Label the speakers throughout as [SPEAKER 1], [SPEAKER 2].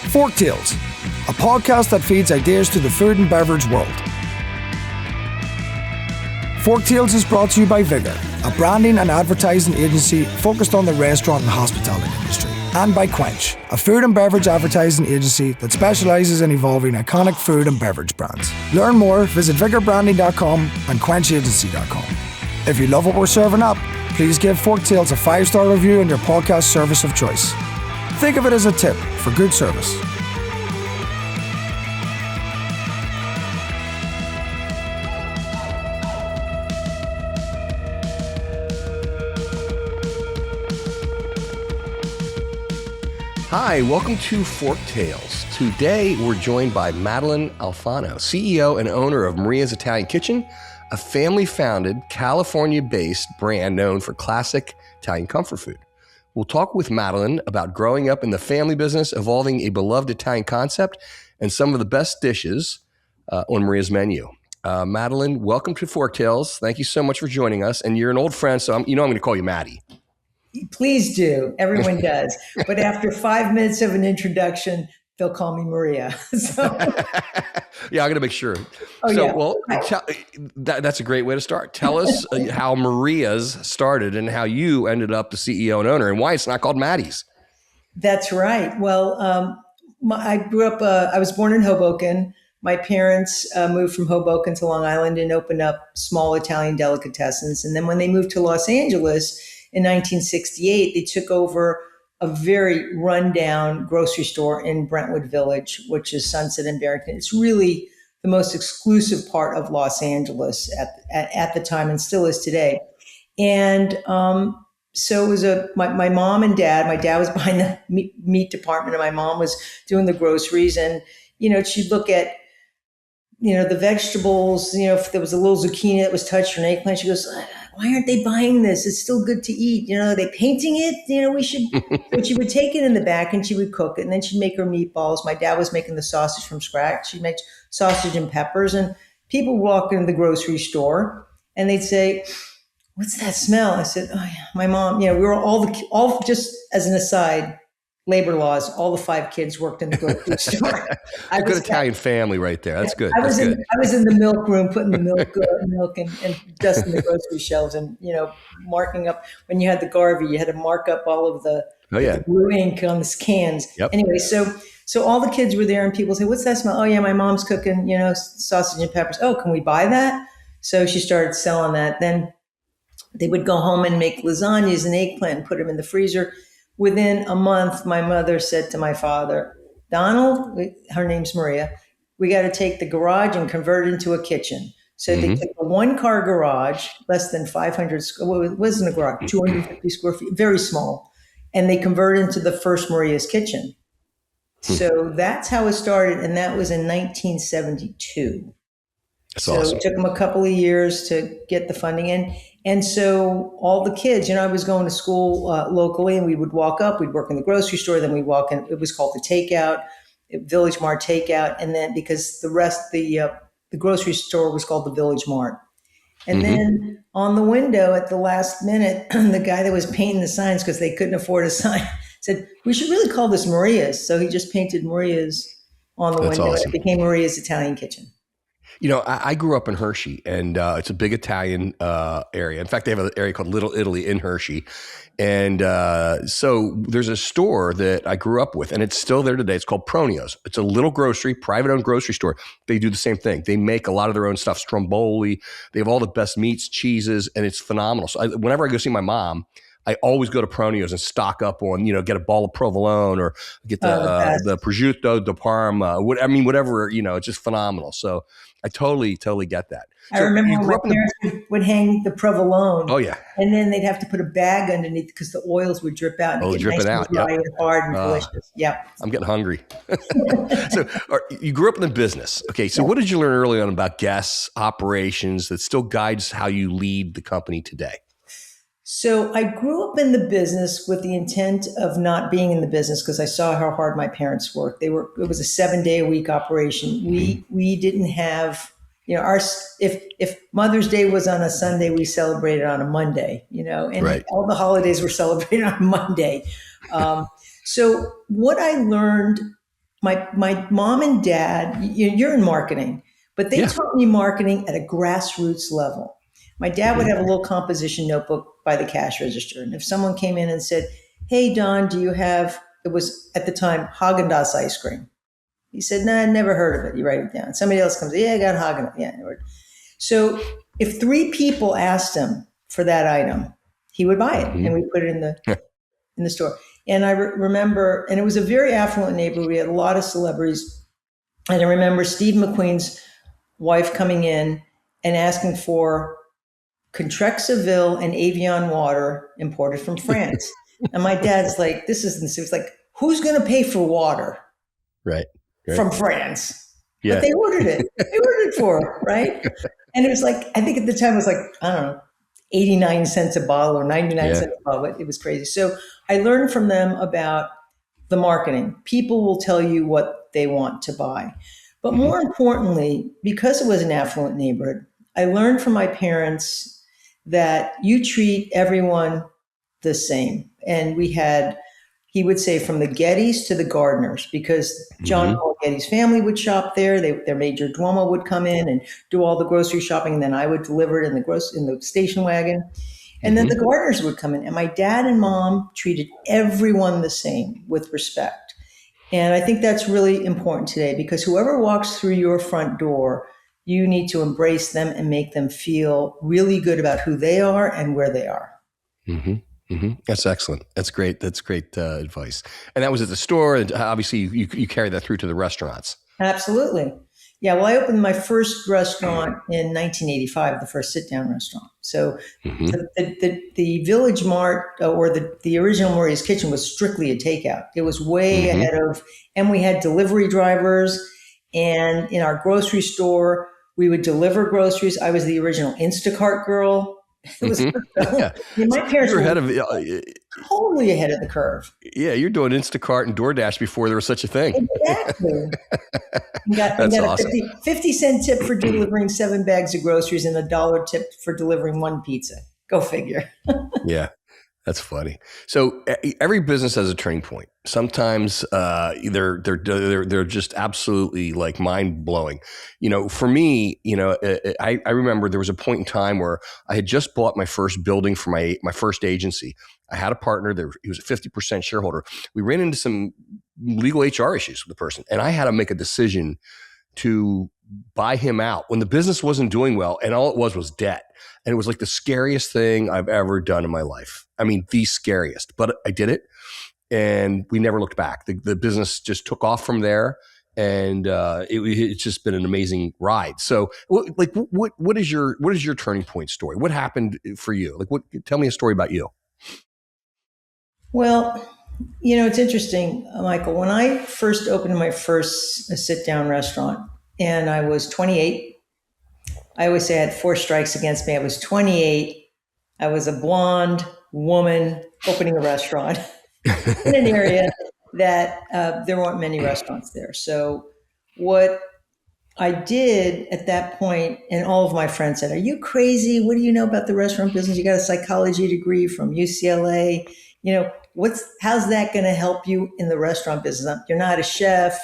[SPEAKER 1] Forktales, a podcast that feeds ideas to the food and beverage world. Forktales is brought to you by Vigor, a branding and advertising agency focused on the restaurant and hospitality industry, and by Quench, a food and beverage advertising agency that specializes in evolving iconic food and beverage brands. Learn more, visit vigorbranding.com and quenchagency.com. If you love what we're serving up, please give Forktales a 5-star review on your podcast service of choice. Think of it as a tip for good service.
[SPEAKER 2] Hi, welcome to Forktales. Today we're joined by Madelyn Alfano, CEO and owner of Maria's Italian Kitchen, a family-founded, California-based brand known for classic Italian comfort food. We'll talk with Madelyn about growing up in the family business, evolving a beloved Italian concept, and some of the best dishes on Maria's menu. Madelyn, welcome to Forktales. Thank you so much for joining us. And you're an old friend, so I'm going to call you Maddie.
[SPEAKER 3] Please do. Everyone does. But after 5 minutes of an introduction, they'll call me Maria.
[SPEAKER 2] Yeah, I'm going to make sure. That's a great way to start. Tell us how Maria's started and how you ended up the CEO and owner and why it's not called Maddie's.
[SPEAKER 3] That's right. Well, I grew up, I was born in Hoboken. My parents moved from Hoboken to Long Island and opened up small Italian delicatessens. And then when they moved to Los Angeles in 1968, they took over a very rundown grocery store in Brentwood Village, which is Sunset and Barrington. It's really the most exclusive part of Los Angeles at the time and still is today. And so it was my mom and dad. My dad was behind the meat department and my mom was doing the groceries. And, she'd look at, the vegetables, if there was a little zucchini that was touched or an eggplant, she goes, why aren't they buying this? It's still good to eat. Are they painting it? We should. But she would take it in the back and she would cook it. And then she'd make her meatballs. My dad was making the sausage from scratch. She'd make sausage and peppers. And people walk into the grocery store and they'd say, what's that smell? I said, oh, yeah, my mom, we were all just as an aside, labor laws, all the 5 kids worked in the grocery store.
[SPEAKER 2] A good Italian family right there. That's good.
[SPEAKER 3] I was in the milk room, putting the milk and dusting the grocery shelves and, marking up. When you had the Garvey, you had to mark up all of the blue ink on the cans. Yep. Anyway, so all the kids were there and people say, what's that smell? Oh yeah, my mom's cooking, sausage and peppers. Oh, can we buy that? So she started selling that. Then they would go home and make lasagnas and eggplant and put them in the freezer. Within a month, my mother said to my father, Donald, her name's Maria, we got to take the garage and convert it into a kitchen. So they took a 1-car garage, less than 500, well, it wasn't a garage, 250 square feet, very small. And they converted into the first Maria's kitchen. So that's how it started. And that was in 1972.
[SPEAKER 2] That's awesome.
[SPEAKER 3] It took them a couple of years to get the funding in. And so all the kids, I was going to school locally and we would walk up, we'd work in the grocery store, then we'd walk in, it was called the takeout, Village Mart takeout. And then because the grocery store was called the Village Mart. And then on the window at the last minute, the guy that was painting the signs, because they couldn't afford a sign, said, we should really call this Maria's. So he just painted Maria's on the window. Awesome. It became Maria's Italian Kitchen.
[SPEAKER 2] I grew up in Hershey, and it's a big Italian area. In fact, they have an area called Little Italy in Hershey. And so there's a store that I grew up with, and it's still there today. It's called Pronio's. It's a little grocery, private-owned grocery store. They do the same thing. They make a lot of their own stuff, stromboli. They have all the best meats, cheeses, and it's phenomenal. So whenever I go see my mom, I always go to Pronio's and stock up on, get a ball of provolone or get the prosciutto di Parma, whatever, it's just phenomenal. So I totally get that.
[SPEAKER 3] I remember when my parents would hang the provolone.
[SPEAKER 2] Oh, yeah.
[SPEAKER 3] And then they'd have to put a bag underneath because the oils would drip out. And
[SPEAKER 2] dripping
[SPEAKER 3] nice
[SPEAKER 2] out.
[SPEAKER 3] And dry and hard and delicious. Yep.
[SPEAKER 2] I'm getting hungry. So you grew up in the business. Okay. So what did you learn early on about guests, operations that still guides how you lead the company today?
[SPEAKER 3] So I grew up in the business with the intent of not being in the business because I saw how hard my parents worked. It was a 7-day-a-week operation. We didn't have, if Mother's Day was on a Sunday, we celebrated on a Monday, and
[SPEAKER 2] right.
[SPEAKER 3] All the holidays were celebrated on Monday. So what I learned my mom and dad, you're in marketing, but they
[SPEAKER 2] Yeah.
[SPEAKER 3] taught me marketing at a grassroots level. My dad would have a little composition notebook by the cash register. And if someone came in and said, "Hey, Don, do you have," it was at the time Haagen-Dazs ice cream. He said, "Nah, I never heard of it." You write it down. Somebody else comes, "Yeah, I got Haagen-Dazs." Yeah. So if three people asked him for that item, he would buy it and we put it in the store. And I remember, and it was a very affluent neighborhood. We had a lot of celebrities. And I remember Steve McQueen's wife coming in and asking for Contrec Seville and Evian water imported from France. And my dad's like, this isn't, it was like, who's going to pay for water
[SPEAKER 2] Right.
[SPEAKER 3] from France?
[SPEAKER 2] Yeah.
[SPEAKER 3] But they ordered it. They ordered it for her, right? And it was like, I think at the time it was like, I don't know, 89 cents a bottle or 99 cents a bottle. It was crazy. So I learned from them about the marketing. People will tell you what they want to buy. But more importantly, because it was an affluent neighborhood, I learned from my parents that you treat everyone the same. And we had, he would say, from the Gettys to the Gardners, because John Paul Getty's family would shop there. Their major Duomo would come in and do all the grocery shopping, and then I would deliver it in the station wagon. And then the Gardners would come in, and my dad and mom treated everyone the same with respect. And I think that's really important today, because whoever walks through your front door, you need to embrace them and make them feel really good about who they are and where they are.
[SPEAKER 2] That's excellent. That's great. That's great advice. And that was at the store. And obviously you carry that through to the restaurants.
[SPEAKER 3] Absolutely. Yeah. Well, I opened my first restaurant in 1985, the first sit-down restaurant. So the Village Mart or the original Murray's Kitchen was strictly a takeout. It was way ahead of, and we had delivery drivers. And in our grocery store, we would deliver groceries. I was the original Instacart girl. It was my parents were totally ahead of the curve.
[SPEAKER 2] Yeah, you're doing Instacart and DoorDash before there was such a thing.
[SPEAKER 3] Exactly. Got
[SPEAKER 2] awesome.
[SPEAKER 3] a 50-cent tip for delivering 7 bags of groceries and $1 tip for delivering 1 pizza. Go figure.
[SPEAKER 2] Yeah. That's funny. So every business has a turning point. Sometimes they're just absolutely like mind blowing. For me, I remember there was a point in time where I had just bought my first building for my first agency. I had a partner there. He was a 50% shareholder. We ran into some legal HR issues with the person, and I had to make a decision to buy him out when the business wasn't doing well, and all it was debt. And it was like the scariest thing I've ever done in my life. I mean, the scariest, but I did it, and we never looked back. The business just took off from there, and it's just been an amazing ride. So, what is your turning point story? What happened for you? Tell me a story about you.
[SPEAKER 3] Well, it's interesting, Michael. When I first opened my first sit-down restaurant, and I was 28. I always say I had 4 strikes against me. I was 28. I was a blonde woman opening a restaurant in an area that there weren't many restaurants there. So what I did at that point, and all of my friends said, "Are you crazy? What do you know about the restaurant business? You got a psychology degree from UCLA. How's that going to help you in the restaurant business? You're not a chef.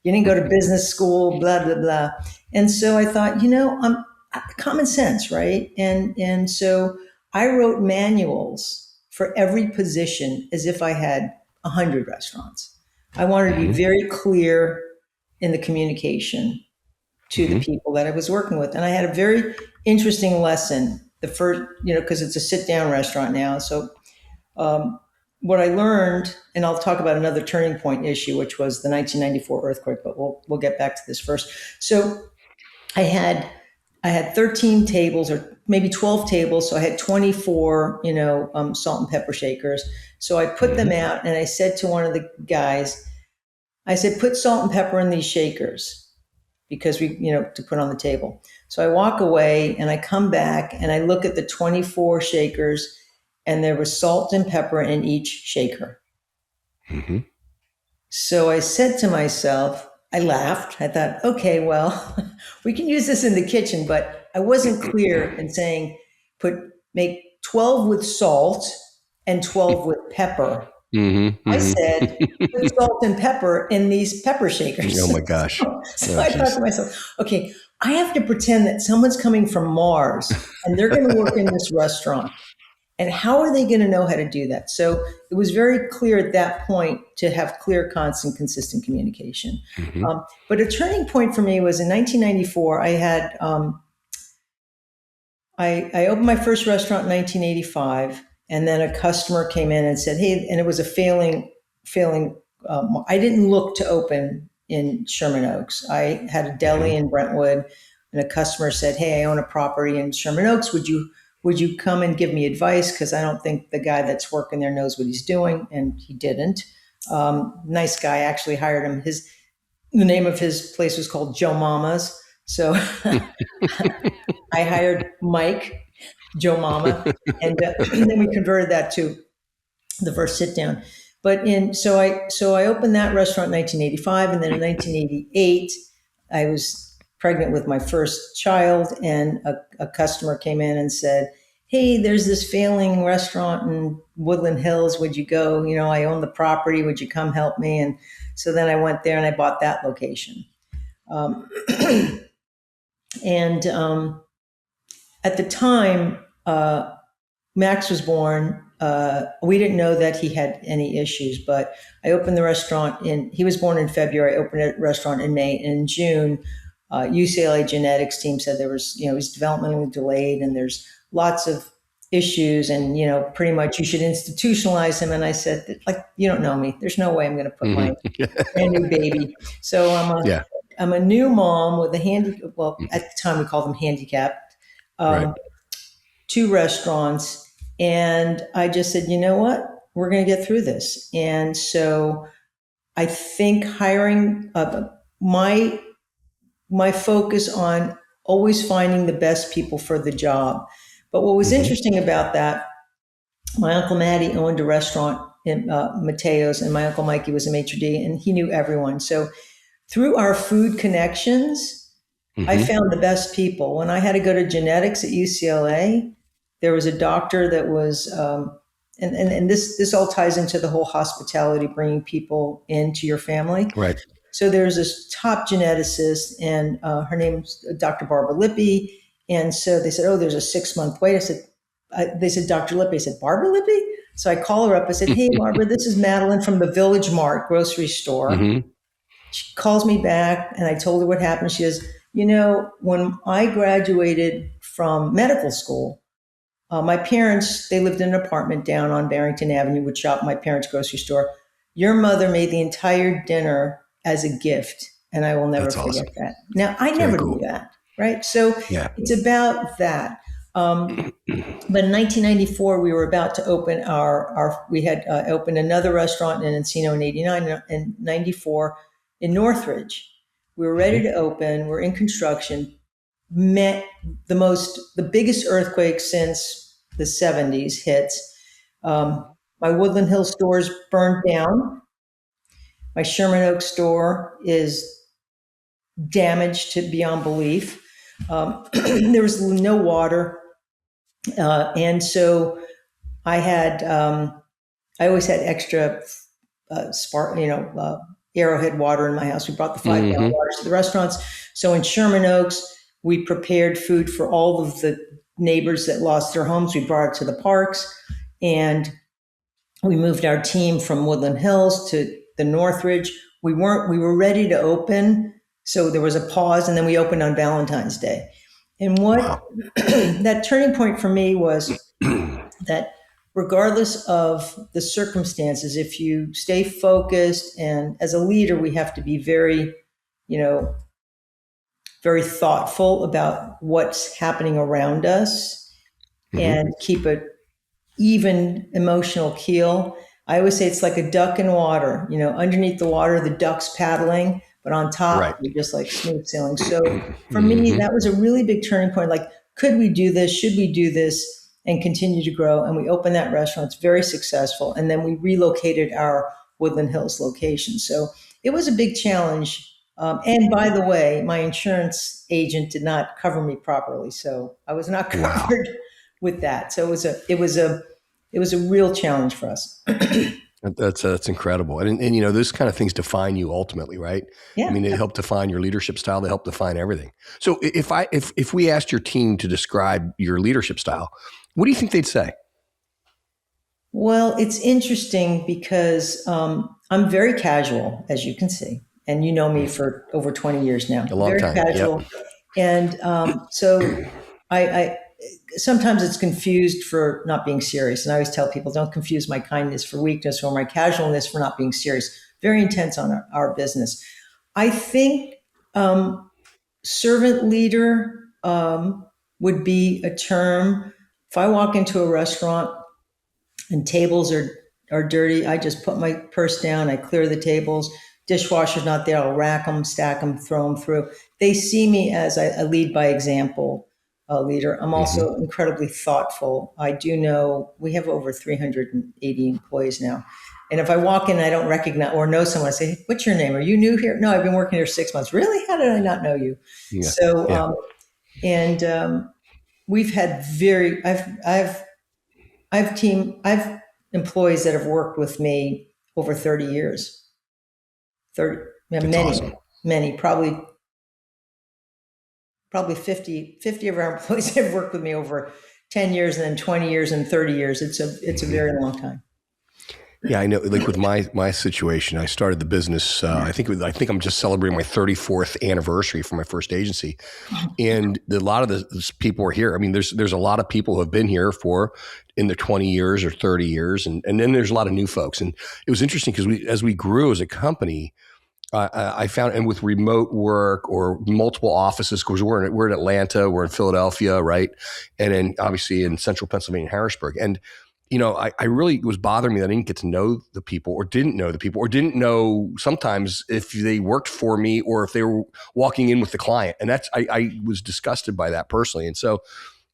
[SPEAKER 3] You didn't go to business school, blah, blah, blah." And so I thought, I'm common sense, right? And so I wrote manuals for every position as if I had 100 restaurants. I wanted to be very clear in the communication to the people that I was working with. And I had a very interesting lesson. The first, because it's a sit-down restaurant now. So what I learned, and I'll talk about another turning point issue, which was the 1994 earthquake, but we'll get back to this first. So I had 13 tables or maybe 12 tables. So I had 24, salt and pepper shakers. So I put them out, and I said to one of the guys, I said, "Put salt and pepper in these shakers because to put on the table." So I walk away and I come back and I look at the 24 shakers, and there was salt and pepper in each shaker. So I said to myself, I laughed. I thought, okay, well, we can use this in the kitchen, but I wasn't clear in saying make 12 with salt and 12 with pepper
[SPEAKER 2] Mm-hmm,
[SPEAKER 3] I said,
[SPEAKER 2] mm-hmm.
[SPEAKER 3] put salt and pepper in these pepper shakers.
[SPEAKER 2] Oh my gosh.
[SPEAKER 3] So
[SPEAKER 2] Oh,
[SPEAKER 3] I thought
[SPEAKER 2] geez.
[SPEAKER 3] to myself, okay, I have to pretend that someone's coming from Mars and they're going to work in this restaurant. And how are they going to know how to do that? So it was very clear at that point to have clear, constant, consistent communication.
[SPEAKER 2] Mm-hmm.
[SPEAKER 3] But a turning point for me was in 1994. I opened my first restaurant in 1985, and then a customer came in and said, "Hey," and it was a failing. I didn't look to open in Sherman Oaks. I had a deli in Brentwood, and a customer said, "Hey, I own a property in Sherman Oaks. Would you come and give me advice? Because I don't think the guy that's working there knows what he's doing," and he didn't. Nice guy, actually hired him. The name of his place was called Joe Mama's. So I hired Mike, Joe Mama, and then we converted that to the first sit down. So I opened that restaurant in 1985, and then in 1988, I was pregnant with my first child, and a customer came in and said, "Hey, there's this failing restaurant in Woodland Hills. Would you go? I own the property. Would you come help me?" And so then I went there and I bought that location. Um, and at the time, Max was born. We didn't know that he had any issues, but I opened the restaurant he was born in February. I opened a restaurant in May. And in June, UCLA genetics team said there was, he's developmentally delayed and there's lots of issues and, pretty much you should institutionalize him. And I said, like, you don't know me. There's no way I'm going to put my brand new baby. So I'm a new mom with at the time we called them handicapped,
[SPEAKER 2] Right.
[SPEAKER 3] 2 restaurants. And I just said, you know what, we're going to get through this. And so I think hiring my focus on always finding the best people for the job. But what was interesting about that, my Uncle Matty owned a restaurant in Mateo's, and my Uncle Mikey was a maitre d', and he knew everyone. So through our food connections, I found the best people. When I had to go to genetics at UCLA, there was a doctor that was, and this all ties into the whole hospitality, bringing people into your family.
[SPEAKER 2] Right.
[SPEAKER 3] So there's this top geneticist, and her name's Dr. Barbara Lippy. And so they said, "Oh, there's a 6-month wait." They said, "Dr. Lippy." I said, "Barbara Lippy?" So I call her up. I said, "Hey, Barbara, this is Madelyn from the Village Mart grocery store." She calls me back, and I told her what happened. She says, when I graduated from medical school, my parents, they lived in an apartment down on Barrington Avenue, would shop at my parents' grocery store. Your mother made the entire dinner as a gift, and I will never forget that. Now, I never knew that, right? So it's about that. But in 1994, we were about to open we had opened another restaurant in Encino in 89 and 94 in Northridge. We were ready to open. We're in construction. Met the biggest earthquake since the 70s hits. My Woodland Hills stores burned down. My Sherman Oaks store is damaged to beyond belief. There was no water. And so I always had extra Arrowhead water in my house. We brought the 5-gallon waters to the restaurants. So in Sherman Oaks, we prepared food for all of the neighbors that lost their homes. We brought it to the parks, and we moved our team from Woodland Hills to the Northridge. We were ready to open. So there was a pause, and then we opened on Valentine's Day. And what that turning point for me was that regardless of the circumstances, if you stay focused, and as a leader, we have to be very, very thoughtful about what's happening around us and keep an even emotional keel. I always say it's like a duck in water, underneath the water, the duck's paddling, but on top, you're just like smooth sailing. So for me, that was a really big turning point. Like, could we do this? Should we do this? And continue to grow. And we opened that restaurant. It's very successful. And then we relocated our Woodland Hills location. So it was a big challenge. And by the way, my insurance agent did not cover me properly. So I was not covered with that. So it was a real challenge for us.
[SPEAKER 2] That's incredible. And you know, those kind of things define you ultimately, right? I
[SPEAKER 3] Yeah.
[SPEAKER 2] mean, they help define your leadership style. They help define everything. So if we asked your team to describe your leadership style, what do you think they'd say?
[SPEAKER 3] Well, it's interesting because I'm very casual, as you can see, and you know me for over 20 years now.
[SPEAKER 2] A long
[SPEAKER 3] Very
[SPEAKER 2] time. Yep.
[SPEAKER 3] casual, and so I sometimes it's confused for not being serious, and I always tell people don't confuse my kindness for weakness or my casualness for not being serious. Very intense on our business. I think servant leader would be a term. If I walk into a restaurant and tables are dirty, I just put my purse down, I clear the tables. Dishwasher's not there, I'll rack them, stack them, throw them through. They see me as a lead by example leader. I'm also incredibly thoughtful. I do know we have over 380 employees now. And if I walk in and I don't recognize or know someone, I say, hey, what's your name? Are you new here? No, I've been working here 6 months. Really? How did I not know you?
[SPEAKER 2] Yeah.
[SPEAKER 3] So,
[SPEAKER 2] Yeah.
[SPEAKER 3] We've had I've employees that have worked with me over 30 years. 30,
[SPEAKER 2] That's
[SPEAKER 3] many,
[SPEAKER 2] awesome.
[SPEAKER 3] many, probably 50 of our employees have worked with me over 10 years and then 20 years and 30 years. It's a very long time.
[SPEAKER 2] Yeah, I know. Like with my situation, I started the business. I think I'm just celebrating my 34th anniversary for my first agency, and a lot of the people are here. I mean, there's a lot of people who have been here for in their 20 years or 30 years, and then there's a lot of new folks. And it was interesting because as we grew as a company, I found, and with remote work or multiple offices, because we're in Atlanta, we're in Philadelphia, right, and then obviously in Central Pennsylvania, Harrisburg, and you know, I really, it was bothering me that I didn't get to know the people or didn't know the people or didn't know sometimes if they worked for me or if they were walking in with the client. And I was disgusted by that personally. And so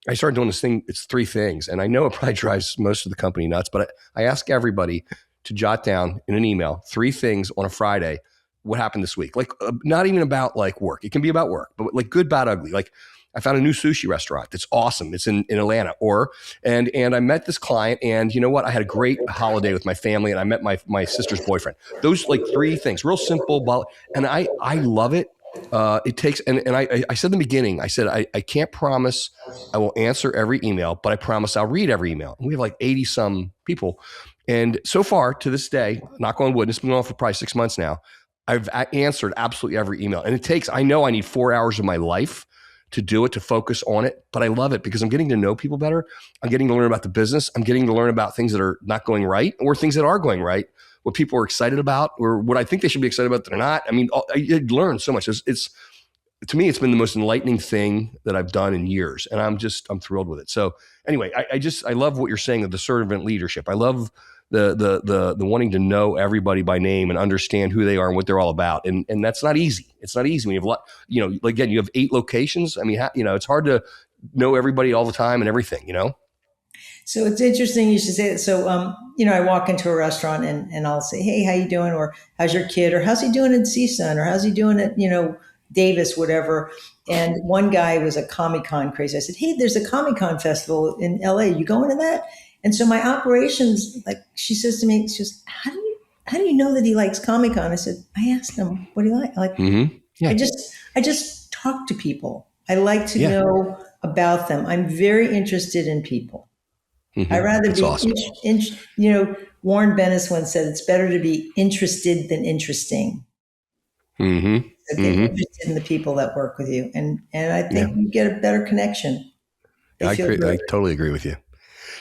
[SPEAKER 2] I started doing this thing. It's 3 things. And I know it probably drives most of the company nuts, but I ask everybody to jot down in an email 3 things on a Friday. What happened this week? Like not even about like work. It can be about work, but like good, bad, ugly. Like I found a new sushi restaurant that's awesome. It's in Atlanta. And I met this client, and you know what? I had a great holiday with my family, and I met my sister's boyfriend. Those like 3 things, real simple, but and I love it. It takes and I said in the beginning, I said I can't promise I will answer every email, but I promise I'll read every email. And we have like 80 some people, and so far to this day, knock on wood, it's been going on for probably 6 months now. I've answered absolutely every email, and it takes. I know I need 4 hours of my life to do it, to focus on it. But I love it because I'm getting to know people better. I'm getting to learn about the business. I'm getting to learn about things that are not going right or things that are going right, what people are excited about or what I think they should be excited about that they're not. I mean, I learn so much. It's to me, it's been the most enlightening thing that I've done in years. And I'm thrilled with it. So anyway, I love what you're saying of the servant leadership. I love the wanting to know everybody by name and understand who they are and what they're all about. And that's not easy. It's not easy when you have a lot, you know, again, you have 8 locations. I mean, you know, it's hard to know everybody all the time and everything, you know?
[SPEAKER 3] So it's interesting you should say that. So, you know, I walk into a restaurant and I'll say, hey, how you doing? Or how's your kid? Or how's he doing at CSUN? Or how's he doing at, you know, Davis, whatever. And one guy was a Comic-Con crazy. I said, hey, there's a Comic-Con festival in LA. You going to that? And so my operations, like she says to me, she goes, how do you know that he likes Comic-Con? I said, I asked him, what do you like? Like,
[SPEAKER 2] Yeah.
[SPEAKER 3] I just talk to people. I like to know about them. I'm very interested in people. I'd rather
[SPEAKER 2] That's
[SPEAKER 3] be,
[SPEAKER 2] awesome.
[SPEAKER 3] you know, Warren Bennis once said, it's better to be interested than interesting. So get interested in the people that work with you. And I think you get a better connection.
[SPEAKER 2] I totally agree with you.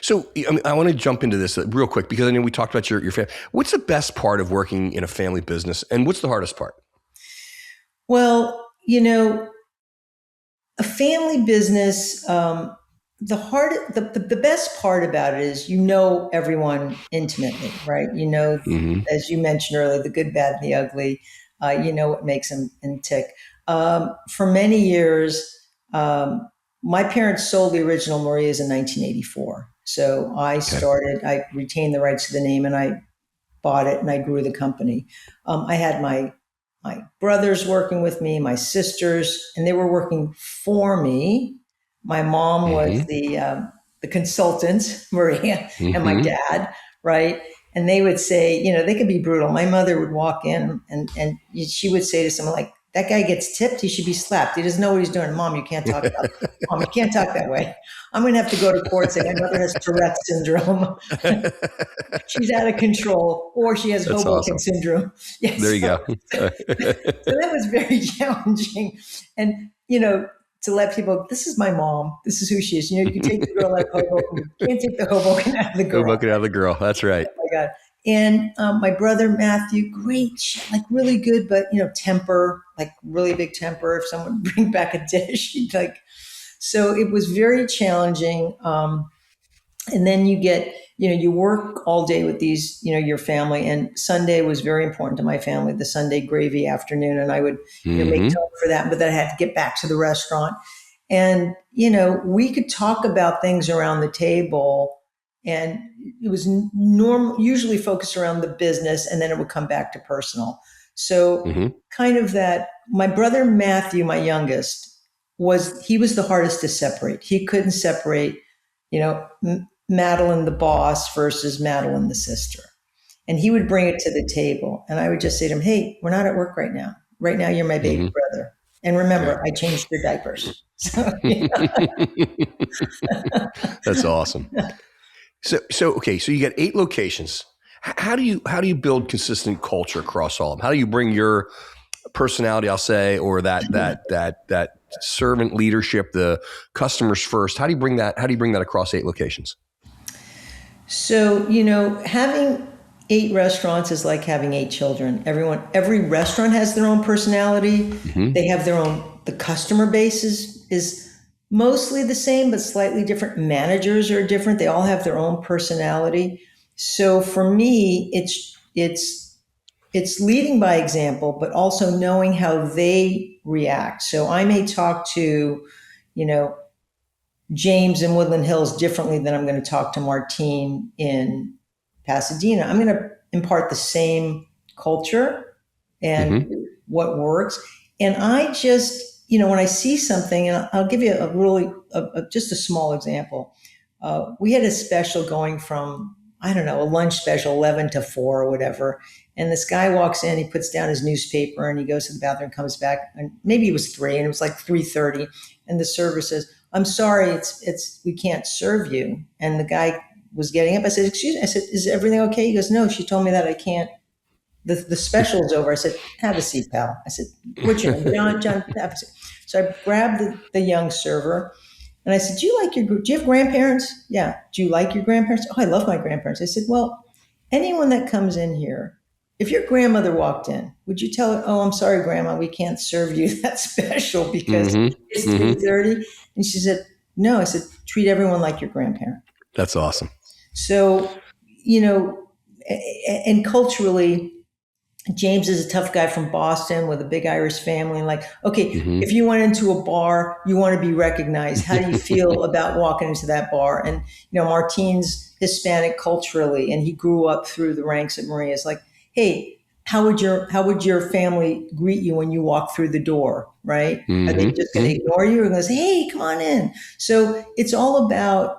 [SPEAKER 2] So I want to jump into this real quick because I know we talked about your family. What's the best part of working in a family business and what's the hardest part?
[SPEAKER 3] Well, you know, a family business, the best part about it is you know everyone intimately, right? You know, as you mentioned earlier, the good, bad, and the ugly. You know what makes them tick. For many years, my parents sold the original Maria's in 1984. So I retained the rights to the name and I bought it and I grew the company. I had my brothers working with me, my sisters, and they were working for me. My mom was the consultant, Maria, and my dad, right? and they would say, they could be brutal. My mother would walk in and she would say to someone like, that guy gets tipped, he should be slapped. He doesn't know what he's doing. Mom, you can't talk about that. Mom, you can't talk that way. I'm going to have to go to court saying my mother has Tourette syndrome. She's out of control, or she has Hoboken syndrome. Yes.
[SPEAKER 2] There you go.
[SPEAKER 3] So that was very challenging. And, to let people, this is my mom. This is who she is. You can take the girl out of Hoboken. You can't take the Hoboken out of the girl.
[SPEAKER 2] Hoboken out of the girl. That's right.
[SPEAKER 3] Oh my God. And my brother, Matthew, great, like really good, but, temper, like really big temper. If someone would bring back a dish, he'd like, so it was very challenging. And then you get, you work all day with these, your family, and Sunday was very important to my family, the Sunday gravy afternoon. And I would make time for that, but then I had to get back to the restaurant. And, we could talk about things around the table, and it was usually focused around the business, and then it would come back to personal. So kind of that, my brother, Matthew, my youngest, he was the hardest to separate. He couldn't separate, Madelyn the boss versus Madelyn the sister. And he would bring it to the table. And I would just say to him, hey, we're not at work right now. Right now, you're my baby brother. And remember, I changed your diapers. So,
[SPEAKER 2] That's awesome. So okay, so you got 8 locations. How do you build consistent culture across all of them? How do you bring your personality, I'll say, or that servant leadership, the customers first? How do you bring that across 8 locations?
[SPEAKER 3] So, having 8 restaurants is like having 8 children. Every restaurant has their own personality. They have their own, the customer base is mostly the same, but slightly different. Managers are different. They all have their own personality. So for me, it's leading by example, but also knowing how they react. So I may talk to, James in Woodland Hills differently than I'm going to talk to Martine in Pasadena. I'm going to impart the same culture and what works. And I just, when I see something, and I'll give you just a small example. We had a special going from, a lunch special, 11 to 4 or whatever. And this guy walks in, he puts down his newspaper, and he goes to the bathroom, comes back, and maybe it was 3, and it was like 3:30. And the server says, I'm sorry, we can't serve you. And the guy was getting up. I said, excuse me. I said, is everything okay? He goes, no, she told me that I can't. The special is over. I said, have a seat, pal. I said, what's your name? John, have a seat. So I grabbed the young server, and I said, do you have grandparents? Yeah. Do you like your grandparents? Oh, I love my grandparents. I said, well, anyone that comes in here, if your grandmother walked in, would you tell her, oh, I'm sorry, Grandma, we can't serve you that special because it's 3:30? And she said, no. I said, treat everyone like your grandparent.
[SPEAKER 2] That's awesome.
[SPEAKER 3] So, and culturally, James is a tough guy from Boston with a big Irish family. And okay, if you went into a bar, you want to be recognized. How do you feel about walking into that bar? And, Martine's Hispanic culturally, and he grew up through the ranks at Maria's. Like, hey, how would your family greet you when you walk through the door, right? Are they just going to ignore you, or going to say, hey, come on in? So it's all about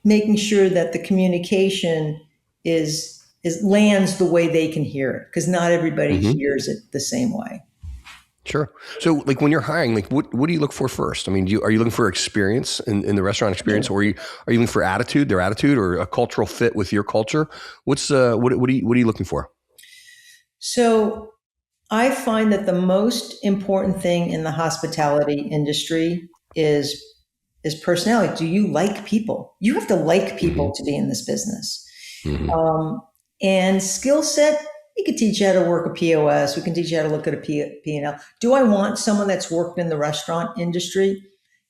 [SPEAKER 3] making sure that the communication lands the way they can hear it, because not everybody hears it the same way.
[SPEAKER 2] Sure. So when you're hiring, what do you look for first? I mean, are you looking for experience in the restaurant experience, or are you looking for their attitude, or a cultural fit with your culture? What are you looking for?
[SPEAKER 3] So I find that the most important thing in the hospitality industry is personality. Do you like people? You have to like people to be in this business. And skill set, we can teach you how to work a POS. We can teach you how to look at a P&L. Do I want someone that's worked in the restaurant industry?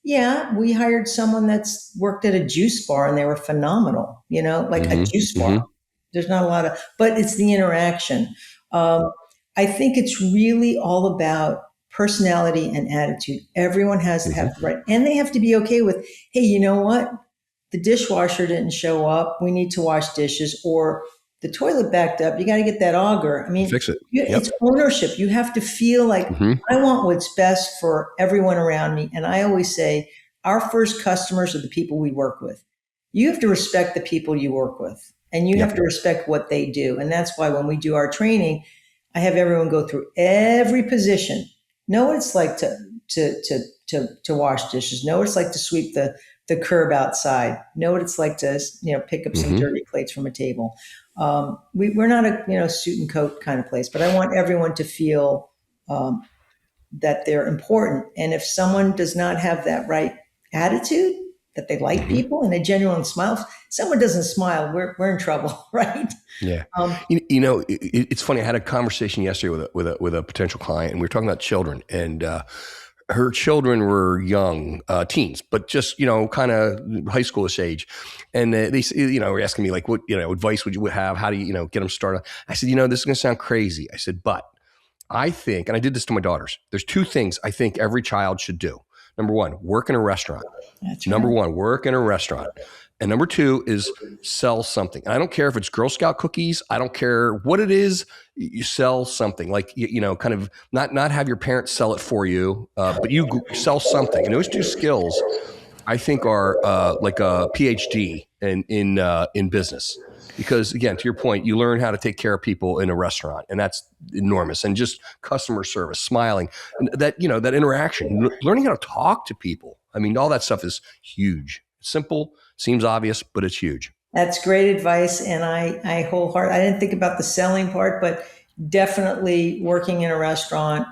[SPEAKER 3] Yeah, we hired someone that's worked at a juice bar, and they were phenomenal, a juice bar. There's not a lot of, but it's the interaction. I think it's really all about personality and attitude. Everyone has to have the right, and they have to be okay with, hey, you know what? The dishwasher didn't show up. We need to wash dishes, or the toilet backed up. You got to get that auger. I mean,
[SPEAKER 2] fix it.
[SPEAKER 3] It's ownership. You have to feel like I want what's best for everyone around me. And I always say our first customers are the people we work with. You have to respect the people you work with. and you
[SPEAKER 2] Yep.
[SPEAKER 3] have to respect what they do. And that's why when we do our training, I have everyone go through every position, know what it's like to wash dishes, know what it's like to sweep the curb outside, know what it's like to pick up some dirty plates from a table. We're not a suit and coat kind of place, but I want everyone to feel that they're important. And if someone does not have that right attitude, that they like people and a genuine smile, if someone doesn't smile, we're in trouble, right?
[SPEAKER 2] Yeah. It's funny. I had a conversation yesterday with a potential client, and we were talking about children, and her children were young, teens, but just, kind of high schoolish age. And they, were asking me like, what, advice would you have? How do you, get them started? I said, this is going to sound crazy. I said, but I think, and I did this to my daughters, there's two things I think every child should do. Number one, work in a restaurant.
[SPEAKER 3] That's
[SPEAKER 2] Number
[SPEAKER 3] right.
[SPEAKER 2] one, work in a restaurant. And number two is sell something. And I don't care if it's Girl Scout cookies. I don't care what it is. You sell something, like, kind of not have your parents sell it for you, but you sell something. And those two skills, I think, are like a PhD in business. Because again, to your point, you learn how to take care of people in a restaurant, and that's enormous. And just customer service, smiling, that interaction, learning how to talk to people. I mean, all that stuff is huge. Simple, seems obvious, but it's huge.
[SPEAKER 3] That's great advice. And I wholeheartedly, I didn't think about the selling part, but definitely working in a restaurant,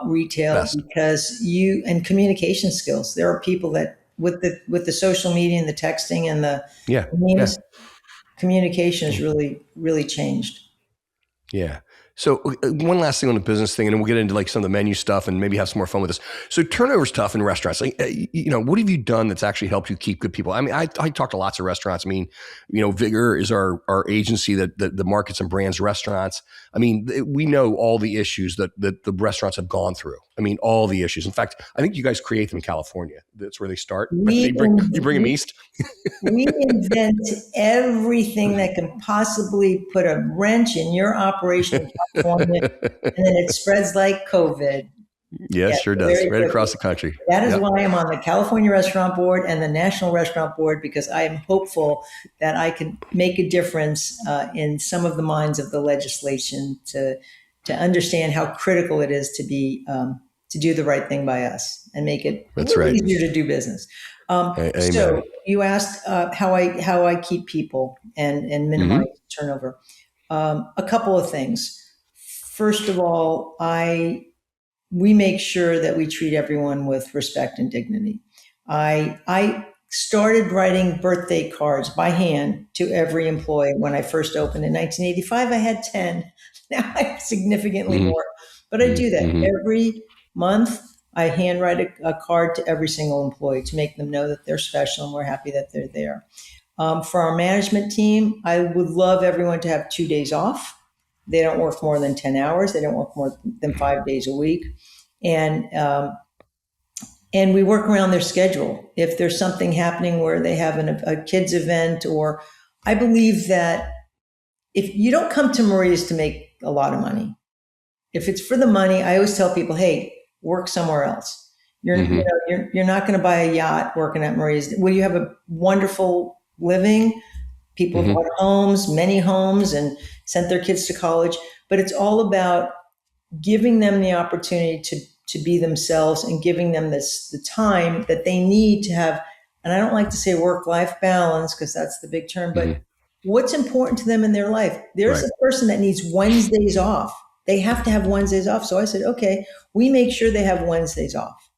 [SPEAKER 3] retail,
[SPEAKER 2] Best.
[SPEAKER 3] because and communication skills. There are people that with the social media and the texting and the memes, communication has really, really changed.
[SPEAKER 2] Yeah. So one last thing on the business thing, and then we'll get into like some of the menu stuff and maybe have some more fun with this. So turnover's tough in restaurants. Like, what have you done that's actually helped you keep good people? I mean, I talk to lots of restaurants. I mean, Vigor is our agency that markets and brands restaurants. I mean, we know all the issues that the restaurants have gone through. I mean, all the issues. In fact, I think you guys create them in California. That's where they start. You bring them east.
[SPEAKER 3] We invent everything that can possibly put a wrench in your operation in California, and then it spreads like COVID.
[SPEAKER 2] Yes, sure does. Right across the country.
[SPEAKER 3] That is why I'm on the California Restaurant Board and the National Restaurant Board, because I am hopeful that I can make a difference in some of the minds of the legislation to understand how critical it is to be to do the right thing by us and make it easier to do business. So you asked how I keep people and minimize turnover. A couple of things. First of all, we make sure that we treat everyone with respect and dignity. I started writing birthday cards by hand to every employee when I first opened in 1985. I had 10. Now I have significantly more, but I do that every month. I handwrite a card to every single employee to make them know that they're special and we're happy that they're there. For our management team, I would love everyone to have 2 days off. They don't work more than 10 hours. They don't work more than 5 days a week. And we work around their schedule. If there's something happening where they have a kids event, or I believe that if you don't come to Maria's to make a lot of money, if it's for the money, I always tell people, hey, work somewhere else. You're not going to buy a yacht working at Maria's. Well, you have a wonderful living. People have bought homes, many homes, and sent their kids to college. But it's all about giving them the opportunity to be themselves and giving them the time that they need to have. And I don't like to say work-life balance because that's the big term, but what's important to them in their life. There's a person that needs Wednesdays off. They have to have Wednesdays off. So I said, okay, we make sure they have Wednesdays off.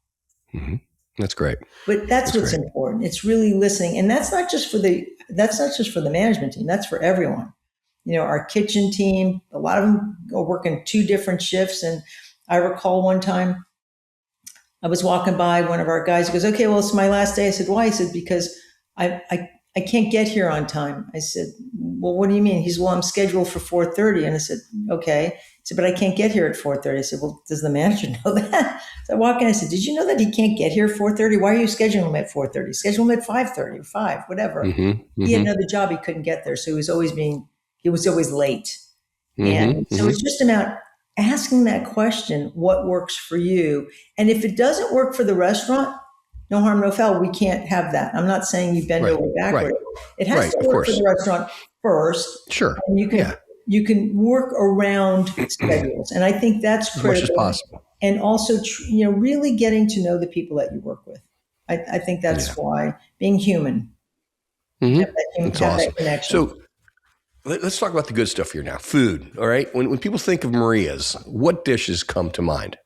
[SPEAKER 2] That's great.
[SPEAKER 3] But that's what's great. Important. It's really listening. And that's not just for the management team. That's for everyone. Our kitchen team, a lot of them are working 2 different shifts. And I recall one time I was walking by one of our guys, who goes, okay, well, it's my last day. I said, why? He said, because I can't get here on time. I said, well, what do you mean? He said, well, I'm scheduled for 4:30. And I said, okay. He said, but I can't get here at 4:30. I said, well, does the manager know that? So I walk in, I said, did you know that he can't get here at 4:30? Why are you scheduling him at 4:30? Schedule him at 5:30 or 5, whatever. He had another job. He couldn't get there. So he was always late. And so it's just about asking that question, what works for you? And if it doesn't work for the restaurant, no harm, no foul. We can't have that. I'm not saying you bend over backward. It has to work for the restaurant. first,
[SPEAKER 2] Sure.
[SPEAKER 3] and you can work around schedules, and I think that's
[SPEAKER 2] As much as
[SPEAKER 3] critical.
[SPEAKER 2] possible.
[SPEAKER 3] And also, really getting to know the people that you work with. I think that's why being human, have
[SPEAKER 2] It's
[SPEAKER 3] have
[SPEAKER 2] awesome.
[SPEAKER 3] that connection.
[SPEAKER 2] So let's talk about the good stuff here now. Food. All right. When people think of Maria's, what dishes come to mind?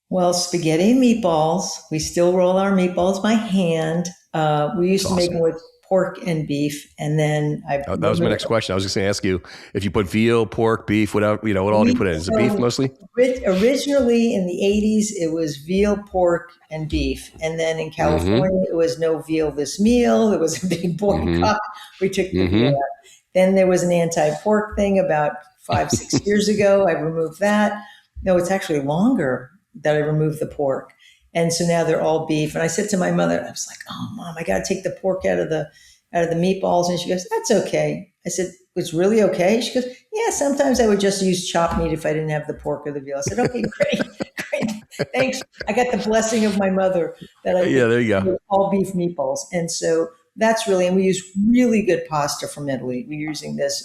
[SPEAKER 3] Well, spaghetti and meatballs. We still roll our meatballs by hand. We used to make them with pork and beef, and then
[SPEAKER 2] that was my next question. I was just going to ask you if you put veal, pork, beef, whatever, what all do you put in? Is it beef mostly?
[SPEAKER 3] Originally in the 80s, it was veal, pork, and beef. And then in California, it was no veal this meal. There was a big boycott. We took the veal out. Then there was an anti-pork thing about 5-6 years ago. I removed that. No, it's actually longer that I removed the pork. And so now they're all beef. And I said to my mother, I was like, "Oh, Mom, I got to take the pork out of the meatballs." And she goes, "That's okay." I said, "It's really okay?" She goes, "Yeah, sometimes I would just use chopped meat if I didn't have the pork or the veal." I said, "Okay, great. Thanks." I got the blessing of my mother that I
[SPEAKER 2] there you go.
[SPEAKER 3] all beef meatballs. And so that's really, and we use really good pasta from Italy. We're using this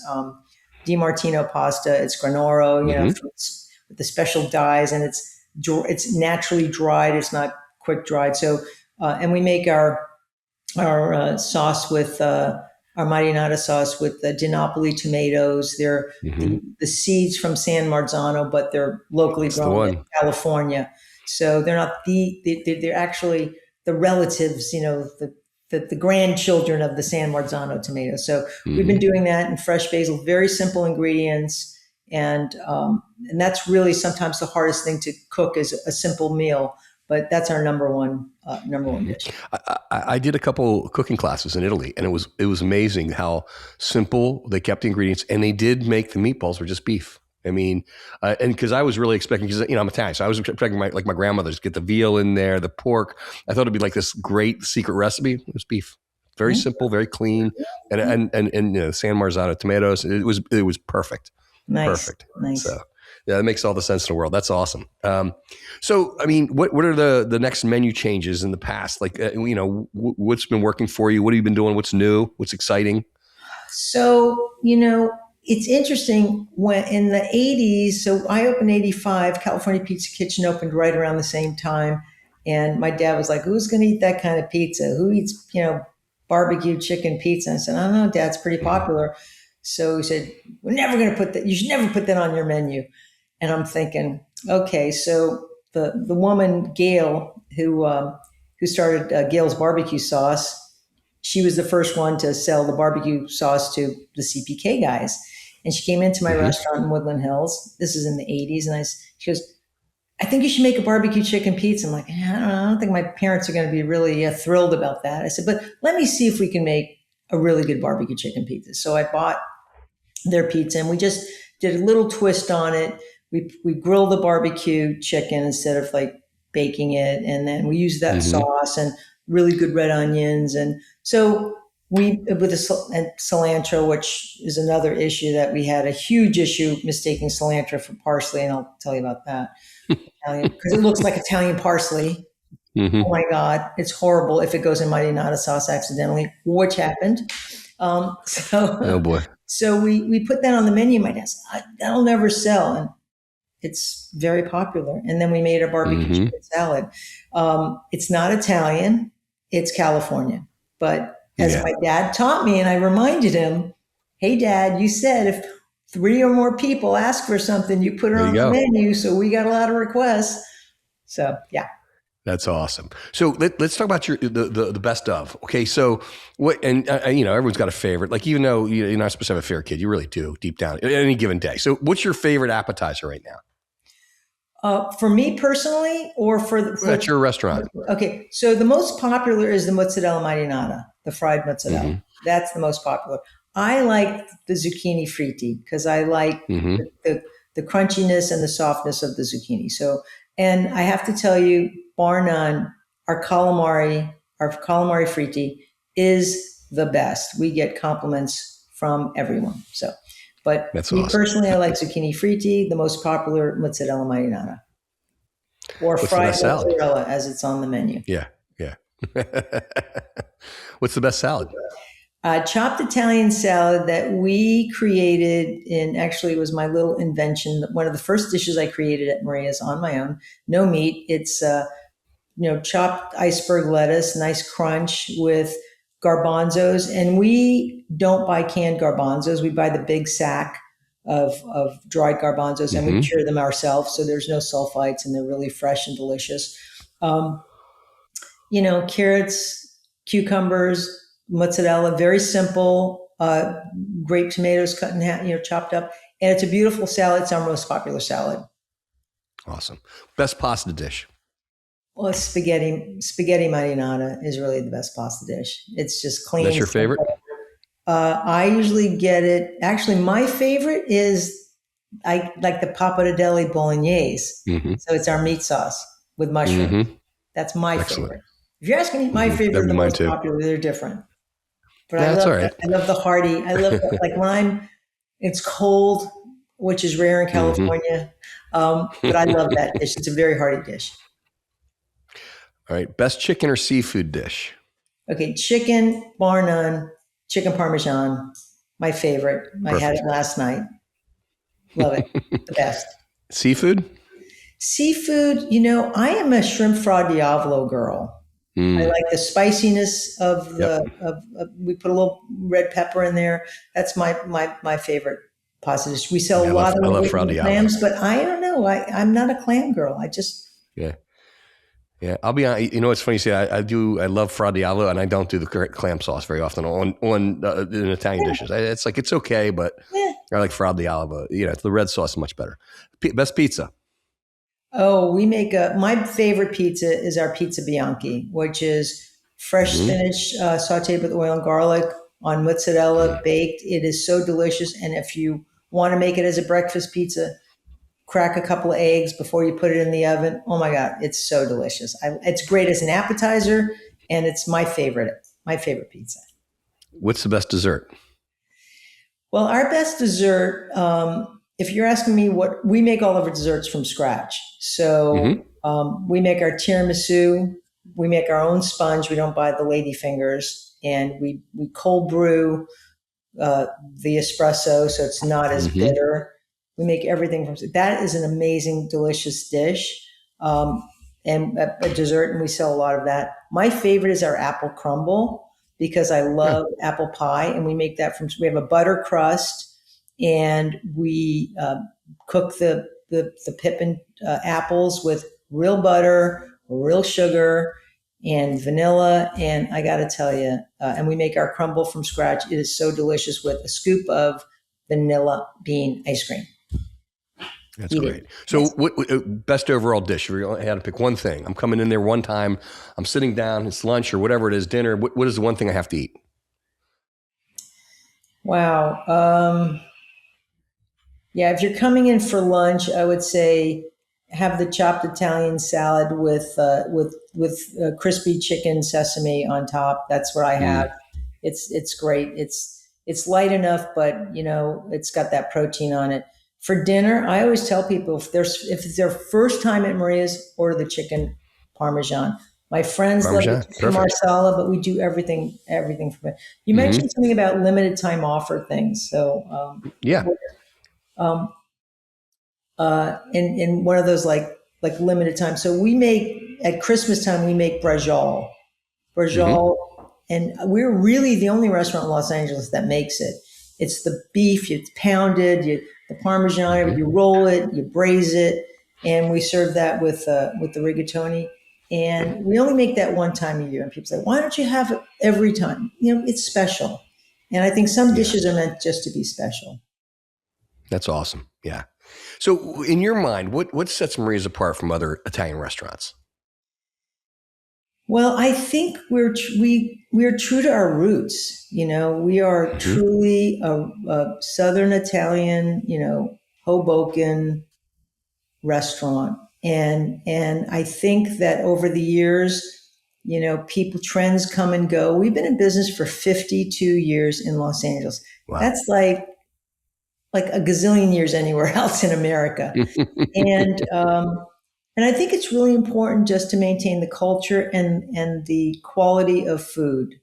[SPEAKER 3] Di Martino pasta. It's granoro, with the special dyes, and it's naturally dried. It's not quick dried. So, and we make our sauce with our marinara sauce with the Di Napoli tomatoes. They're the seeds from San Marzano, but they're locally grown in California. So they're not they're actually the relatives, the grandchildren of the San Marzano tomatoes. So we've been doing that, and fresh basil, very simple ingredients. And that's really sometimes the hardest thing to cook is a simple meal, but that's our number one dish.
[SPEAKER 2] I did a couple cooking classes in Italy, and it was amazing how simple they kept the ingredients, and they did make the meatballs were just beef. I mean, and because I was really expecting, because I'm Italian, so I was expecting my grandmother's to get the veal in there, the pork. I thought it'd be like this great secret recipe. It was beef, very simple, very clean, and San Marzano tomatoes. It was perfect.
[SPEAKER 3] Nice.
[SPEAKER 2] Perfect.
[SPEAKER 3] Nice.
[SPEAKER 2] So that makes all the sense in the world. That's awesome. So, I mean, what are the next menu changes in the past? Like, what's been working for you? What have you been doing? What's new? What's exciting?
[SPEAKER 3] So, it's interesting when in the 80s, so I opened 85, California Pizza Kitchen opened right around the same time. And my dad was like, "Who's going to eat that kind of pizza? Who eats, barbecue chicken pizza?" And I said, "I don't know, Dad, it's pretty popular." So he said, "We're never going to put that. You should never put that on your menu." And I'm thinking, okay, so the woman Gail who started Gail's barbecue sauce, she was the first one to sell the barbecue sauce to the CPK guys, and she came into my restaurant in Woodland Hills. This is in the 80s, and she goes, "I think you should make a barbecue chicken pizza." I'm like, I don't think my parents are going to be really thrilled about that. I said, "But let me see if we can make a really good barbecue chicken pizza." So I bought their pizza, and we just did a little twist on it. We grilled the barbecue chicken instead of like baking it, and then we used that sauce and really good red onions. And so we with and cilantro, which is another issue that we had a huge issue mistaking cilantro for parsley, and I'll tell you about that because it looks like Italian parsley. Oh my God, it's horrible if it goes in marinara sauce accidentally, which happened.
[SPEAKER 2] Oh boy.
[SPEAKER 3] So we put that on the menu. My dad said, "That'll never sell." And it's very popular. And then we made a barbecue chicken salad. It's not Italian, it's California. But as my dad taught me, and I reminded him, "Hey, Dad, you said if 3 or more people ask for something, you put it on the menu." So we got a lot of requests. So, yeah.
[SPEAKER 2] That's awesome. So let's talk about the best of. Okay, so what? And everyone's got a favorite. Like even though you're not supposed to have a favorite kid, you really do deep down at any given day. So what's your favorite appetizer right now?
[SPEAKER 3] For me personally, or
[SPEAKER 2] at your restaurant?
[SPEAKER 3] Okay, so the most popular is the mozzarella marinara, the fried mozzarella. That's the most popular. I like the zucchini fritti because I like the crunchiness and the softness of the zucchini. So, and I have to tell you, bar none, our calamari fritti is the best. We get compliments from everyone. So, but
[SPEAKER 2] that's
[SPEAKER 3] me
[SPEAKER 2] awesome.
[SPEAKER 3] personally, I like zucchini fritti, the most popular mozzarella marinara, or fried mozzarella as it's on the menu.
[SPEAKER 2] Yeah. What's the best salad?
[SPEAKER 3] Chopped Italian salad that we created actually it was my little invention. One of the first dishes I created at Maria's on my own. No meat. It's chopped iceberg lettuce, nice crunch with garbanzos. And we don't buy canned garbanzos. We buy the big sack of dried garbanzos and we cure them ourselves. So there's no sulfites and they're really fresh and delicious. Carrots, cucumbers, mozzarella, very simple, grape tomatoes cut in half, chopped up. And it's a beautiful salad. It's our most popular salad.
[SPEAKER 2] Awesome. Best pasta dish?
[SPEAKER 3] Well, spaghetti marinara is really the best pasta dish. It's just clean.
[SPEAKER 2] That's your favorite?
[SPEAKER 3] I usually get it. Actually, my favorite is I like the pappardelle bolognese. So it's our meat sauce with mushroom. That's my favorite. If you're asking me my favorite, the most popular, they're different. But I love, all right. I love the hearty. I love like when it's cold, which is rare in California. But I love that dish. It's a very hearty dish.
[SPEAKER 2] All right. Best chicken or seafood dish?
[SPEAKER 3] Okay. Chicken, bar none. Chicken Parmesan. My favorite. Perfect. I had it last night. Love it. The best.
[SPEAKER 2] Seafood?
[SPEAKER 3] Seafood, I am a shrimp fra diavolo girl. I like the spiciness of we put a little red pepper in there. That's my favorite pasta dish. We sell a lot of clams, but I don't know. I'm not a clam girl. I just
[SPEAKER 2] Yeah, I'll be honest. It's funny you say I love fra diavolo, and I don't do the clam sauce very often on in Italian dishes. It's okay, but I like fra diavolo. The red sauce is much better. Best pizza?
[SPEAKER 3] Oh, we make my favorite pizza is our pizza Bianchi, which is fresh spinach sauteed with oil and garlic on mozzarella, baked. It is so delicious. And if you want to make it as a breakfast pizza, crack a couple of eggs before you put it in the oven. Oh my God, it's so delicious. It's great as an appetizer, and it's my favorite pizza.
[SPEAKER 2] What's the best dessert?
[SPEAKER 3] Well, our best dessert, if you're asking me what, we make all of our desserts from scratch. So we make our tiramisu, we make our own sponge. We don't buy the lady fingers, and we cold brew the espresso so it's not as bitter. We make everything from that. Is an amazing, delicious dish and a dessert, and we sell a lot of that. My favorite is our apple crumble because I love apple pie, and we make that we have a butter crust. And we cook the pippin apples with real butter, real sugar, and vanilla. And I got to tell you, and we make our crumble from scratch. It is so delicious with a scoop of vanilla bean ice cream.
[SPEAKER 2] That's great. So what best overall dish? If you had to pick one thing, I'm coming in there one time, I'm sitting down, it's lunch or whatever it is, dinner. What is the one thing I have to eat?
[SPEAKER 3] Wow. Yeah, if you're coming in for lunch, I would say have the chopped Italian salad with crispy chicken sesame on top. That's what I have. It's great. It's light enough, but it's got that protein on it. For dinner, I always tell people if it's their first time at Maria's, order the chicken Parmesan. My friends love the chicken marsala, but we do everything from it. You mentioned something about limited time offer things, so in one of those like limited time. So we make at Christmas time we make brajol, and we're really the only restaurant in Los Angeles that makes it. It's the beef, it's pounded, the Parmesan, you roll it, you braise it, and we serve that with the rigatoni. And we only make that one time a year. And people say, why don't you have it every time? It's special. And I think some dishes are meant just to be special.
[SPEAKER 2] That's awesome. Yeah. So in your mind, what sets Maria's apart from other Italian restaurants?
[SPEAKER 3] Well, I think we're true to our roots. We are truly a Southern Italian, Hoboken restaurant. And I think that over the years, trends come and go. We've been in business for 52 years in Los Angeles. Wow. That's like a gazillion years anywhere else in America. And I think it's really important just to maintain the culture and the quality of food.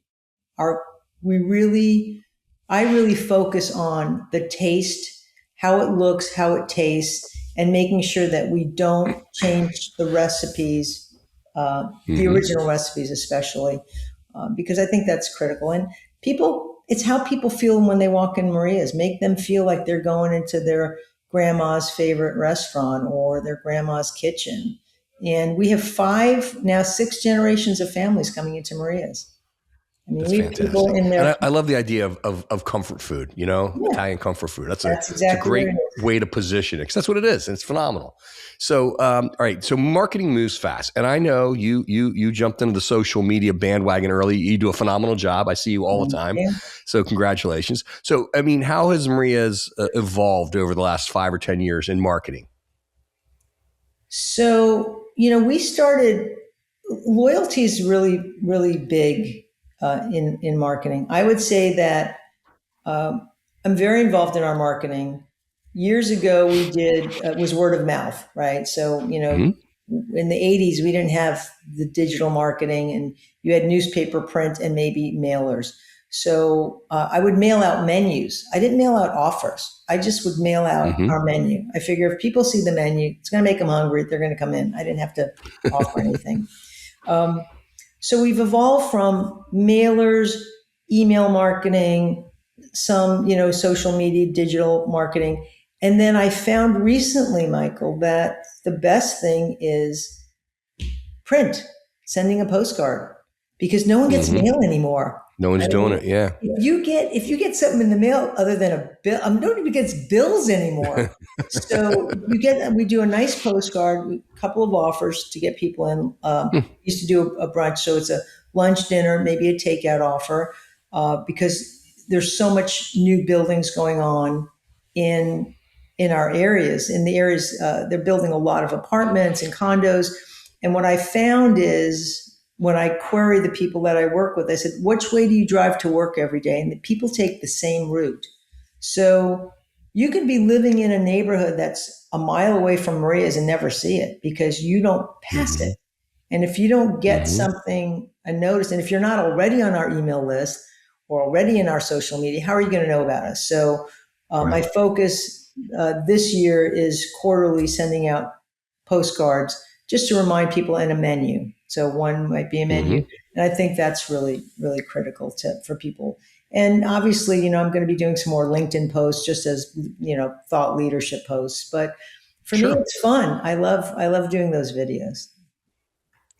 [SPEAKER 3] I really focus on the taste, how it looks, how it tastes, and making sure that we don't change the recipes, the original recipes especially, because I think that's critical. And it's how people feel when they walk in Maria's. Make them feel like they're going into their grandma's favorite restaurant or their grandma's kitchen. And we have 6 generations of families coming into Maria's. I mean,
[SPEAKER 2] That's
[SPEAKER 3] we have
[SPEAKER 2] fantastic.
[SPEAKER 3] people in there.
[SPEAKER 2] And I love the idea of comfort food, Italian comfort food. That's
[SPEAKER 3] exactly
[SPEAKER 2] a great
[SPEAKER 3] what it is.
[SPEAKER 2] way to position it, because that's what it is. And it's phenomenal. So, all right. So marketing moves fast. And I know you jumped into the social media bandwagon early. You do a phenomenal job. I see you all the time.
[SPEAKER 3] Yeah.
[SPEAKER 2] So congratulations. So, I mean, how has Maria's evolved over the last 5 or 10 years in marketing?
[SPEAKER 3] So, we started, loyalty is really, really big in marketing. I would say that I'm very involved in our marketing. Years ago, we did, it was word of mouth, right? So, in the 80s, we didn't have the digital marketing, and you had newspaper, print, and maybe mailers. So I would mail out menus. I didn't mail out offers. I just would mail out our menu. I figure if people see the menu, it's going to make them hungry. They're going to come in. I didn't have to offer anything. So we've evolved from mailers, email marketing, some, social media, digital marketing. And then I found recently, Michael, that the best thing is print, sending a postcard, because no one gets mail anymore.
[SPEAKER 2] No one's doing it. Yeah.
[SPEAKER 3] If you get something in the mail other than a bill, no one even gets bills anymore. So we do a nice postcard, a couple of offers to get people in. Used to do a brunch, so it's a lunch, dinner, maybe a takeout offer, because there's so much new buildings going on in our areas. In the areas, they're building a lot of apartments and condos. And what I found is, when I query the people that I work with, I said, which way do you drive to work every day? And the people take the same route. So you could be living in a neighborhood that's a mile away from Maria's and never see it because you don't pass it. And if you don't get something, a notice, and if you're not already on our email list or already in our social media, how are you going to know about us? So my focus this year is quarterly sending out postcards just to remind people, and a menu. So one might be a menu. And I think that's really, really critical for people. And obviously, I'm going to be doing some more LinkedIn posts just as, thought leadership posts. But for me, it's fun. I love doing those videos.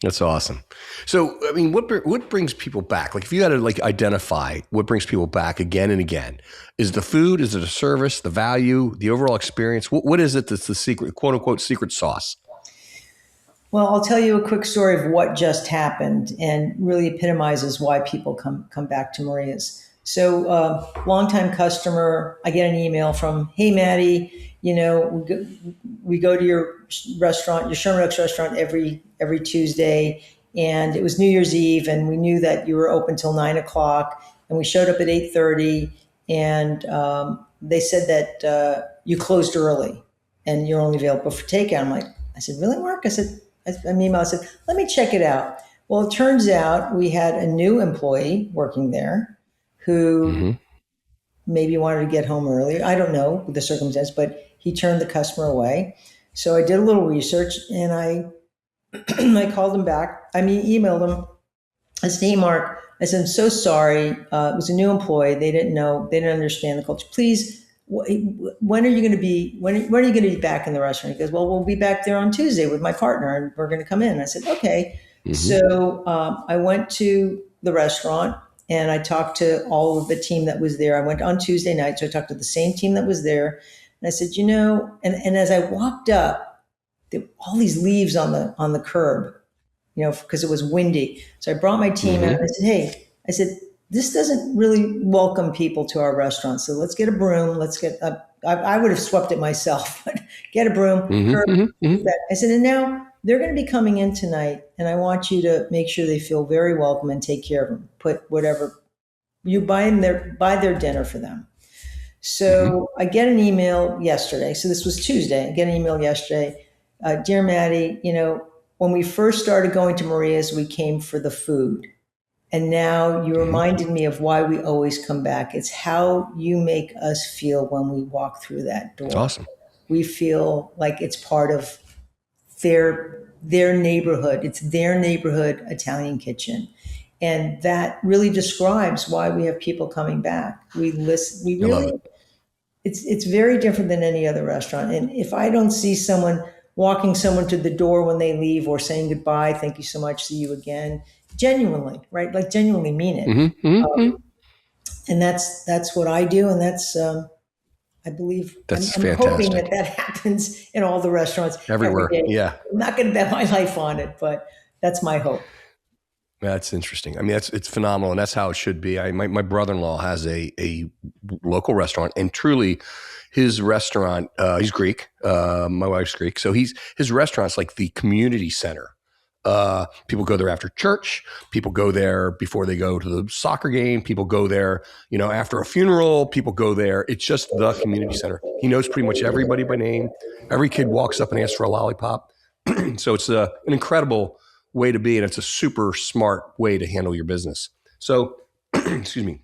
[SPEAKER 2] That's awesome. So, I mean, what brings people back? Like, if you had to identify what brings people back again and again, is it the food? Is it a service, the value, the overall experience? What is it that's the secret, quote unquote, secret sauce?
[SPEAKER 3] Well, I'll tell you a quick story of what just happened and really epitomizes why people come back to Maria's. So, longtime customer, I get an email from, hey, Maddie, we go to your restaurant, your Sherman Oaks restaurant every Tuesday, and it was New Year's Eve, and we knew that you were open till 9:00, and we showed up at 8:30, and they said that you closed early, and you're only available for takeout. I said, really, Mark? I said, let me check it out. Well, it turns out we had a new employee working there who maybe wanted to get home earlier. I don't know the circumstance, but he turned the customer away. So I did a little research, and I called him back. Emailed him. I said, hey, Mark, I said, I'm so sorry. It was a new employee. They didn't know. They didn't understand the culture. Please, when are you going to be back in the restaurant? He goes, well, we'll be back there on Tuesday with my partner, and we're going to come in. And I said, okay. So I went to the restaurant, and I talked to all of the team that was there. I went on Tuesday night, so I talked to the same team that was there. And I said, and as I walked up, there were all these leaves on the curb, because it was windy. So I brought my team out, and I said, hey, this doesn't really welcome people to our restaurant. So let's get a broom. I would have swept it myself, but get a broom. I said, and now they're going to be coming in tonight, and I want you to make sure they feel very welcome and take care of them. Put whatever you buy their dinner for them. So I get an email yesterday. So this was Tuesday. I get an email yesterday. Dear Maddie, when we first started going to Maria's, we came for the food. And now you reminded me of why we always come back. It's how you make us feel when we walk through that door.
[SPEAKER 2] That's awesome.
[SPEAKER 3] We feel like it's part of their neighborhood. It's their neighborhood Italian kitchen. And that really describes why we have people coming back. We listen, we
[SPEAKER 2] I love
[SPEAKER 3] really,
[SPEAKER 2] it.
[SPEAKER 3] it's very different than any other restaurant. And if I don't see someone walking someone to the door when they leave or saying goodbye, thank you so much, see you again, genuinely, right? Like genuinely mean it. And that's what I do. And that's, I believe,
[SPEAKER 2] That's
[SPEAKER 3] I'm hoping
[SPEAKER 2] fantastic.
[SPEAKER 3] that happens in all the restaurants
[SPEAKER 2] Everywhere.
[SPEAKER 3] every day.
[SPEAKER 2] Yeah.
[SPEAKER 3] I'm not going to bet my life on it, but that's my hope.
[SPEAKER 2] That's interesting. I mean, it's phenomenal, and that's how it should be. My brother-in-law has a local restaurant, and truly, his restaurant. He's Greek. My wife's Greek, so his restaurant's like the community center. People go there after church. People go there before they go to the soccer game. People go there, after a funeral. People go there. It's just the community center. He knows pretty much everybody by name. Every kid walks up and asks for a lollipop. So it's an incredible way to be, and it's a super smart way to handle your business. So, excuse me.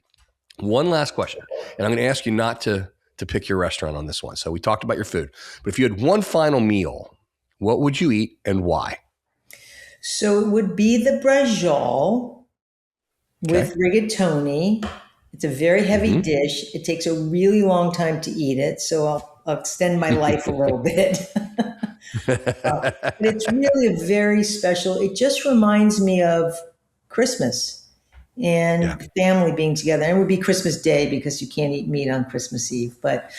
[SPEAKER 2] One last question, and I'm going to ask you not to pick your restaurant on this one. So we talked about your food, but if you had one final meal, what would you eat and why?
[SPEAKER 3] So it would be the braciole with rigatoni. It's a very heavy dish. It takes a really long time to eat it, so I'll extend my life a little bit. But it's really a very special. It just reminds me of Christmas and family being together. And it would be Christmas Day because you can't eat meat on Christmas Eve. But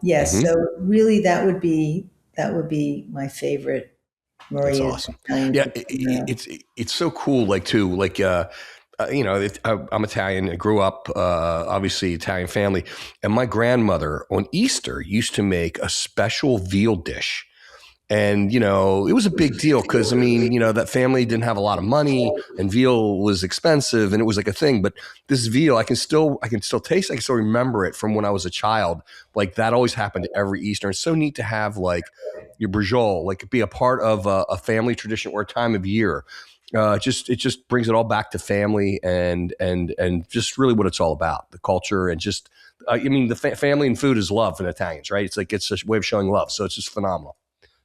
[SPEAKER 3] yes, so really that would be my favorite. Maria's.
[SPEAKER 2] That's awesome. Yeah, it's so cool. Like too, like I'm Italian. I grew up obviously Italian family, and my grandmother on Easter used to make a special veal dish. And, it was a big deal because, that family didn't have a lot of money and veal was expensive and it was like a thing. But this veal, I can still taste it. I can still remember it from when I was a child. Like that always happened every Easter. It's so neat to have like your braciole, like be a part of a family tradition or a time of year. It just brings it all back to family and just really what it's all about, the culture and just, the family and food is love in Italians, right? It's like, it's a way of showing love. So it's just phenomenal.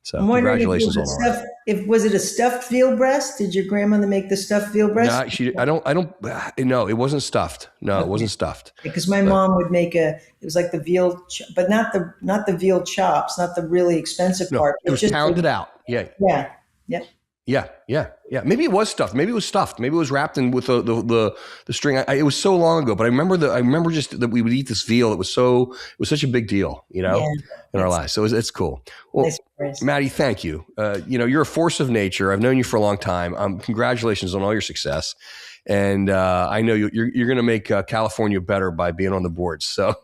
[SPEAKER 2] So
[SPEAKER 3] I'm wondering
[SPEAKER 2] congratulations on
[SPEAKER 3] all that. Was it a stuffed veal breast? Did your grandmother make the stuffed veal breast?
[SPEAKER 2] No, it wasn't stuffed. No, it wasn't stuffed.
[SPEAKER 3] Because my mom would make it was like the veal, but not the veal chops, not the really expensive part.
[SPEAKER 2] It was just pounded out. Yeah.
[SPEAKER 3] Yeah. Yep.
[SPEAKER 2] Yeah. Maybe it was stuffed. Maybe it was stuffed. Maybe it was wrapped in with the string. It was so long ago, but I remember just that we would eat this veal. It was such a big deal, in our lives. So it's cool. Well, nice. Maddie, thank you. You're a force of nature. I've known you for a long time. Congratulations on all your success. And I know you're going to make California better by being on the board. So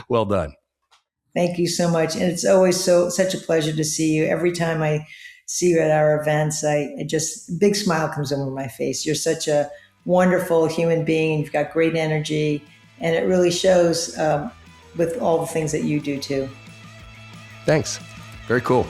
[SPEAKER 2] well done.
[SPEAKER 3] Thank you so much. And it's always such a pleasure to see you. Every time I see you at our events, a big smile comes over my face. You're such a wonderful human being. You've got great energy, and it really shows with all the things that you do too.
[SPEAKER 2] Thanks. Very cool.